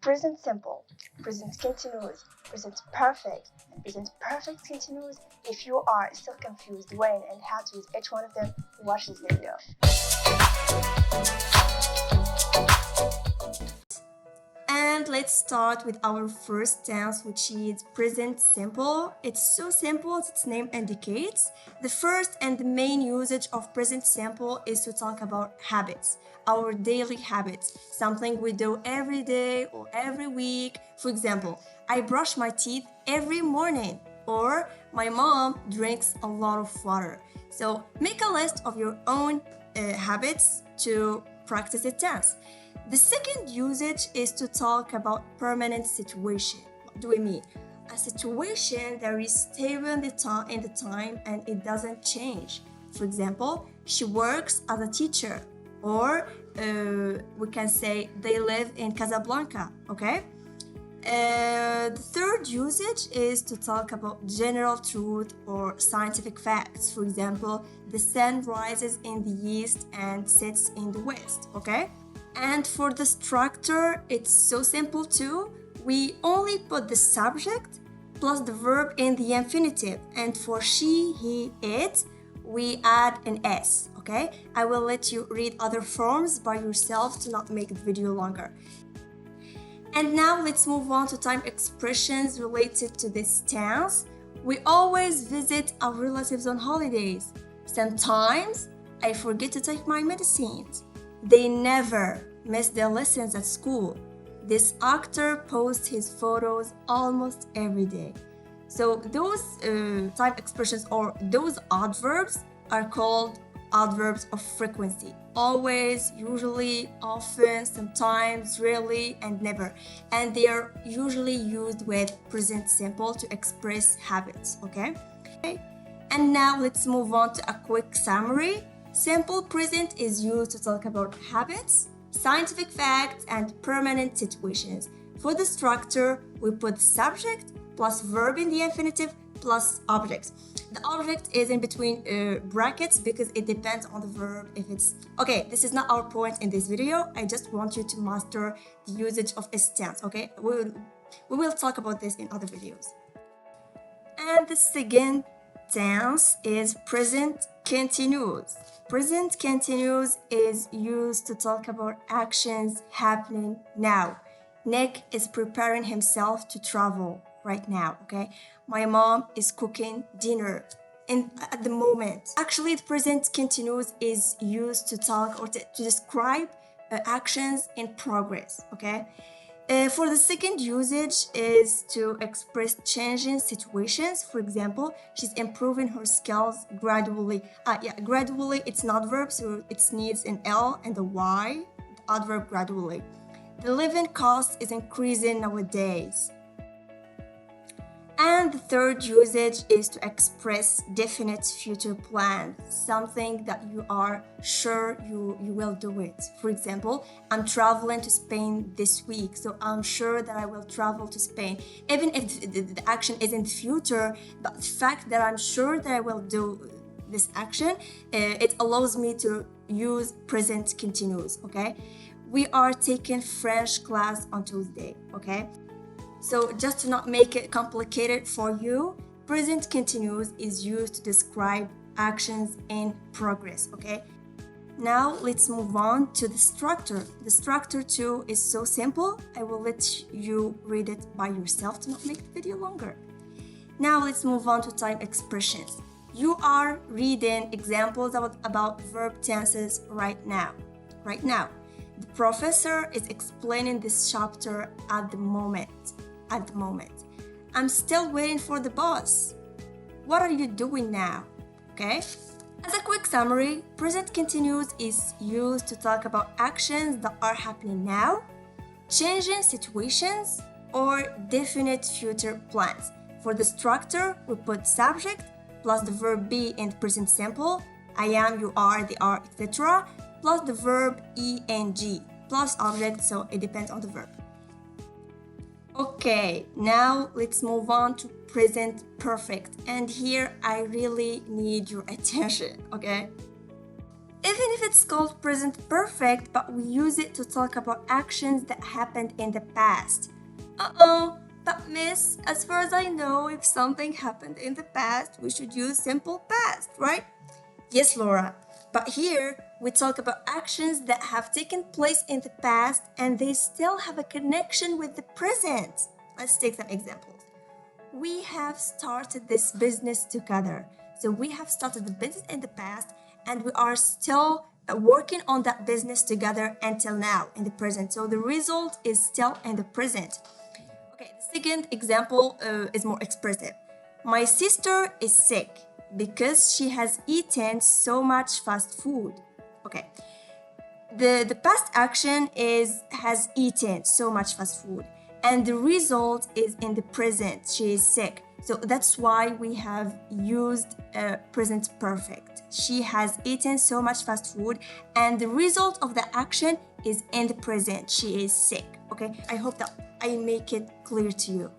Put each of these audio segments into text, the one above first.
present simple, present continuous, present perfect, and present perfect continuous. If you are still confused when and how to use each one of them, watch this video. And let's start with our first tense, which is present simple. It's so simple as its name indicates. The first and the main usage of present simple is to talk about habits, our daily habits, something we do every day or every week. For example, I brush my teeth every morning, or my mom drinks a lot of water. So make a list of your own habits to practice a tense. The second usage is to talk about permanent situation. What do we mean? A situation that is stable in the time and it doesn't change. For example, she works as a teacher, or we can say they live in Casablanca, okay? The third usage is to talk about general truth or scientific facts. For example, the sun rises in the east and sets in the west, okay? And for the structure, it's so simple too. We only put the subject plus the verb in the infinitive. And for she, he, it, we add an S, okay? I will let you read other forms by yourself to not make the video longer. And now let's move on to time expressions related to this tense. We always visit our relatives on holidays. Sometimes I forget to take my medicines. They never miss their lessons at school. This actor posts his photos almost every day. So those time expressions or those adverbs are called adverbs of frequency. Always, usually, often, sometimes, rarely, and never. And they are usually used with present simple to express habits, okay? And now let's move on to a quick summary. Simple present is used to talk about habits, scientific facts, and permanent situations. For the structure, we put subject plus verb in the infinitive plus object. The object is in between brackets because it depends on the verb if it's... Okay, this is not our point in this video. I just want you to master the usage of a tense, okay? We will talk about this in other videos. And the second tense is present continuous. Present continuous is used to talk about actions happening now. Nick is preparing himself to travel right now, okay? My mom is cooking dinner at the moment. Actually, the present continuous is used to talk or to describe actions in progress, okay? For the second usage is to express changing situations. For example, she's improving her skills gradually. Gradually, it's an adverb, so it needs an L and a Y, the adverb gradually. The living cost is increasing nowadays. And the third usage is to express definite future plans, something that you are sure you will do it. For example, I'm traveling to Spain this week, so I'm sure that I will travel to Spain. Even if the action is in the future, but the fact that I'm sure that I will do this action, it allows me to use present continuous, okay? We are taking French class on Tuesday, okay? So just to not make it complicated for you, present continuous is used to describe actions in progress, okay? Now let's move on to the structure. The structure too is so simple. I will let you read it by yourself to not make the video longer. Now let's move on to time expressions. You are reading examples about verb tenses right now. The professor is explaining this chapter at the moment. I'm still waiting for the bus. What are you doing now? Okay? As a quick summary, present continuous is used to talk about actions that are happening now, changing situations, or definite future plans. For the structure, we put subject plus the verb be in the present simple, I am, you are, they are, etc., plus the verb ing, plus object, so it depends on the verb. Okay, now let's move on to present perfect. And here I really need your attention, okay? Even if it's called present perfect, but we use it to talk about actions that happened in the past. But miss, as far as I know, if something happened in the past, we should use simple past, right? Yes, Laura. But here, we talk about actions that have taken place in the past and they still have a connection with the present. Let's take some examples. We have started this business together. So we have started the business in the past and we are still working on that business together until now in the present. So the result is still in the present. Okay, the second example is more expressive. My sister is sick because she has eaten so much fast food. Okay. The past action is has eaten so much fast food and the result is in the present. She is sick. So that's why we have used present perfect. She has eaten so much fast food and the result of the action is in the present. She is sick. Okay? I hope that I make it clear to you.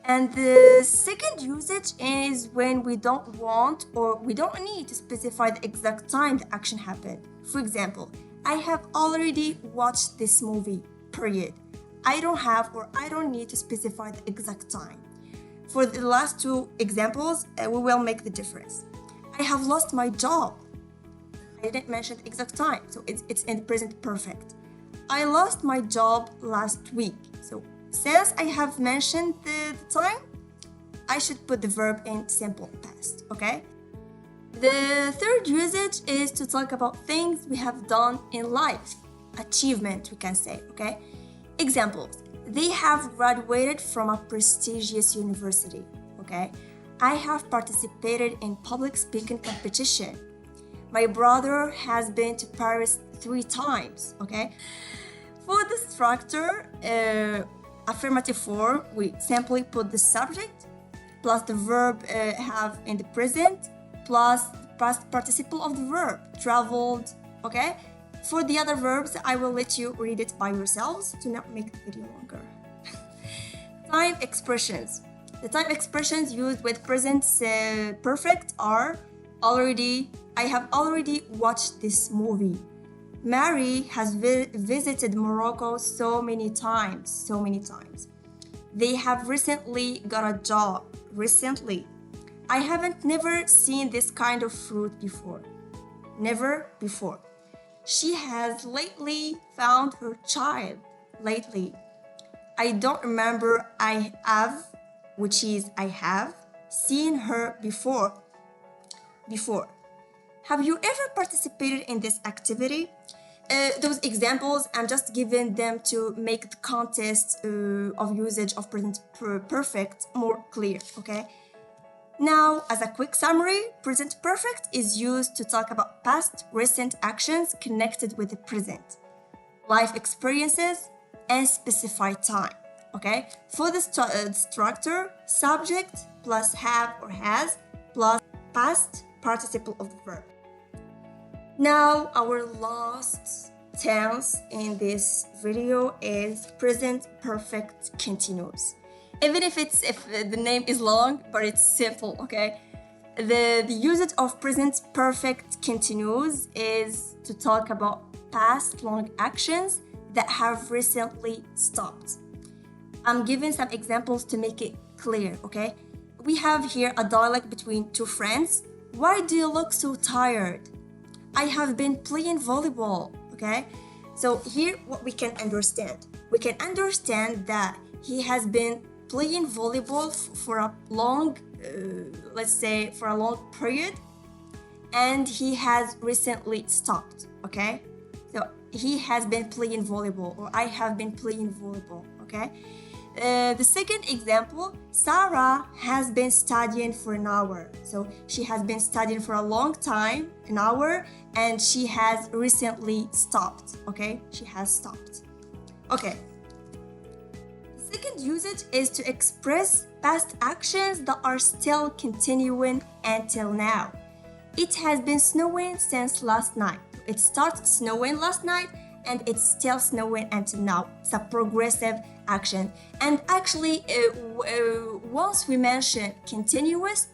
And the second usage is when we don't want or we don't need to specify the exact time the action happened. For example, I have already watched this movie, period. I don't have or I don't need to specify the exact time. For the last two examples, we will make the difference. I have lost my job. I didn't mention the exact time, so it's in the present perfect. I lost my job last week. So since I have mentioned the time, I should put the verb in simple past, okay? The third usage is to talk about things we have done in life. Achievement, we can say, okay? Examples. They have graduated from a prestigious university, okay? I have participated in public speaking competition. My brother has been to Paris 3 times, okay? For the structure, affirmative form, we simply put the subject plus the verb have in the present plus the past participle of the verb, traveled, okay? For the other verbs, I will let you read it by yourselves to not make the video longer. Time expressions. The time expressions used with present perfect are already, I have already watched this movie. Mary has visited Morocco so many times. They have recently got a job. Recently. I haven't never seen this kind of fruit before. Never before. She has lately found her child. Lately. I don't remember I have, which is I have, seen her before. Before. Have you ever participated in this activity? Those examples, I'm just giving them to make the context of usage of present perfect more clear, okay? Now, as a quick summary, present perfect is used to talk about past recent actions connected with the present, life experiences, and specified time, okay? For the structure, subject plus have or has plus past participle of the verb. Now, our last tense in this video is present perfect continuous. Even if the name is long, but it's simple, okay? The usage of present perfect continuous is to talk about past long actions that have recently stopped. I'm giving some examples to make it clear, okay? We have here a dialogue between two friends. Why do you look so tired? I have been playing volleyball, okay? So here what we can understand. We can understand that he has been playing volleyball for a long, let's say for a long period, and he has recently stopped, okay? So he has been playing volleyball or I have been playing volleyball, okay? The second example, Sarah has been studying for an hour. So she has been studying for a long time, an hour, and she has recently stopped, okay? She has stopped. Okay. The second usage is to express past actions that are still continuing until now. It has been snowing since last night. It started snowing last night and it's still snowing until now. It's a progressive action. And actually, once we mention continuous,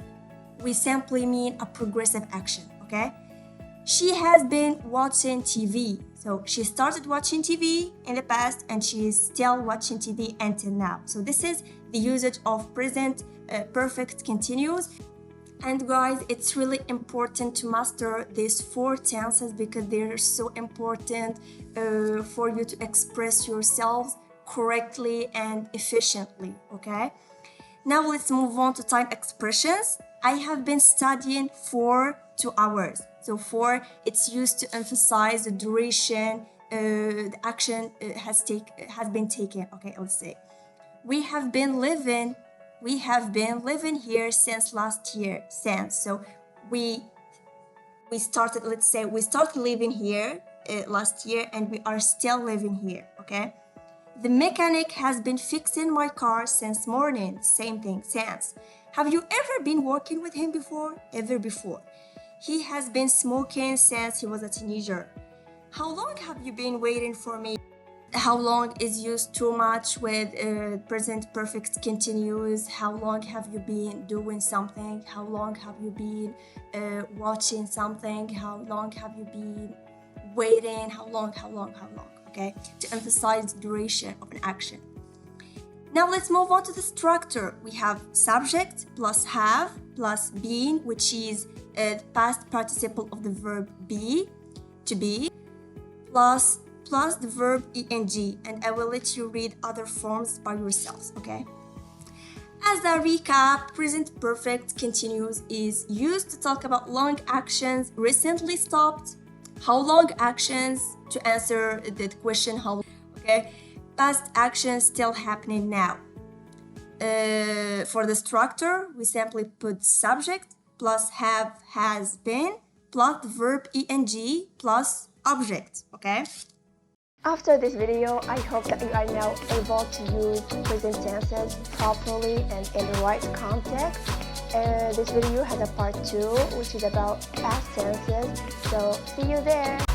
we simply mean a progressive action, okay? She has been watching TV. So she started watching TV in the past and she is still watching TV until now. So this is the usage of present perfect continuous. And guys, it's really important to master these 4 tenses because they're so important for you to express yourselves correctly and efficiently, okay? Now let's move on to time expressions. I have been studying for 2 hours. So for, it's used to emphasize the duration, the action has been taken. Okay, let's say. We have been living here since last year. So we started, let's say we started living here last year and we are still living here, okay? The mechanic has been fixing my car since morning. Same thing, since. Have you ever been working with him before? Ever before. He has been smoking since he was a teenager. How long have you been waiting for me? How long is used too much with present perfect continuous. How long have you been doing something? How long have you been watching something? How long have you been waiting? How long? Okay, to emphasize the duration of an action. Now let's move on to the structure. We have subject plus have plus been, which is the past participle of the verb be, to be, plus the verb ing, and I will let you read other forms by yourselves, okay? As a recap, present perfect continuous is used to talk about long actions recently stopped, how long actions to answer the question how, okay? Past actions still happening now. For the structure, we simply put subject plus have, has been, plus the verb ing plus object, okay? After this video, I hope that you are now able to use present tenses properly and in the right context. This video has a part 2, which is about past tenses, so see you there!